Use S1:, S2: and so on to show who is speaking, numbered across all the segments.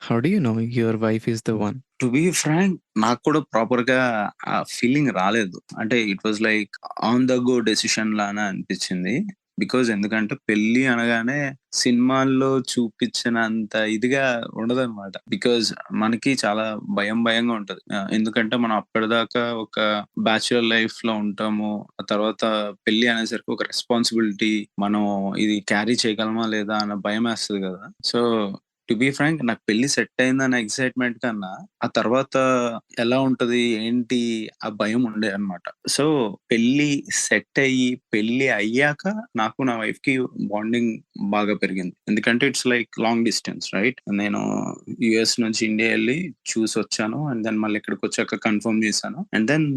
S1: How do you know your wife is the one?
S2: To be frank నాకు కూడా proper గా ఆ feeling రాలేదు. అంటే it was like on the go decision లానే అనిపించింది. బికాజ్ ఎందుకంటే పెళ్లి అనగానే సినిమాల్లో చూపించినంత ఇదిగా ఉండదన్నమాట. బికాజ్ మనకి చాలా భయంగా ఉంటది. ఎందుకంటే మనం అప్పటిదాకా ఒక బ్యాచులర్ లైఫ్ లో ఉంటాము. ఆ తర్వాత పెళ్లి అనేసరికి ఒక రెస్పాన్సిబిలిటీ, మనం ఇది క్యారీ చేయగలమా లేదా అన్న భయం వేస్తది కదా. సో టు బీ ఫ్రాంక్ నాకు పెళ్లి సెట్ అయిందన్న ఎక్సైట్మెంట్ కన్నా ఆ తర్వాత ఎలా ఉంటది ఏంటి ఆ భయం ఉండే అన్నమాట. సో పెళ్లి సెట్ అయ్యి పెళ్లి అయ్యాక నాకు నా వైఫ్ కి బాండింగ్ బాగా పెరిగింది. ఎందుకంటే it's like long distance right. నేను యుఎస్ నుంచి ఇండియా వెళ్ళి చూసి వచ్చాను. అండ్ దెన్ మళ్ళీ ఇక్కడికి వచ్చాక కన్ఫర్మ్ చేశాను. అండ్ దెన్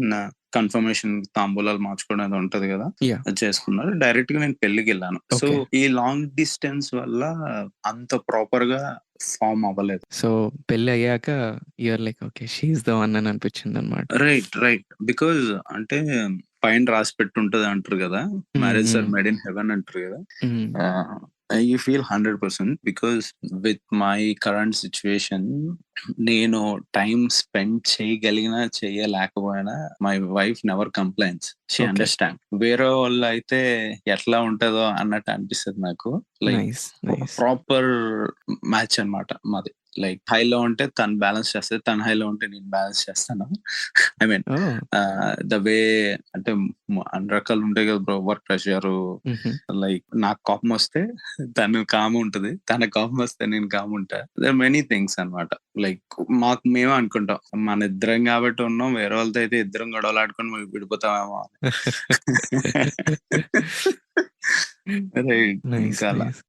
S2: కన్ఫర్మేషన్ తాంబూలాలు మార్చుకోవడం అది ఉంటది కదా,
S1: యాహ్!
S2: అది చేసుకున్నారు. డైరెక్ట్ గా నేను పెళ్లికి వెళ్ళాను. So
S1: okay.
S2: ఈ లాంగ్ డిస్టెన్స్ వల్ల అంత ప్రాపర్ గా ఫార్మ్ అవ్వలేదు.
S1: సో పెళ్లయ్యాక you are like okay. She is the one అని అనిపించిందన్నమాట.
S2: రైట్. బికాజ్ అంటే పైన రాసి పెట్టుంటది అంటారు కదా,
S1: hmm.
S2: Marriage are
S1: hmm.
S2: Made in heaven అంటారు కదా.
S1: Hmm.
S2: You feel 100% because with my current situation నేను టైం స్పెండ్ చేయగలిగినా చేయలేకపోయినా my wife never complains. She
S1: okay.
S2: Understand. వేరే వాళ్ళు అయితే ఎట్లా ఉంటదో అన్నట్టు అనిపిస్తుంది నాకు. Like
S1: nice. Nice.
S2: Proper match అన్నమాట మాది. లైక్ హైలో ఉంటే తను బ్యాలెన్స్ చేస్తది, తను హైలో ఉంటే నేను బ్యాలెన్స్ చేస్తాను. I mean
S1: oh!
S2: The way అంటే అన్ని రకాలు ఉంటాయి కదా బ్రో, వర్క్ ప్రెషర్.
S1: హుహు.
S2: లైక్ నాకు కోపం వస్తే తను కామ్ ఉంటది, తన కోపం వస్తే నేను కామ్ ఉంటా. దర్ మెనీ థింగ్స్ అన్నమాట. లైక్ మాకు మేమే అనుకుంటాం మన ఇద్దరం కాబట్టి ఉన్నాం, వేరే వాళ్ళతో అయితే ఇద్దరం గొడవలు ఆడుకొని విడిపోతామేమో అని. రైట్.
S1: నైస్.
S2: ఇంకా అలా
S1: నైస్.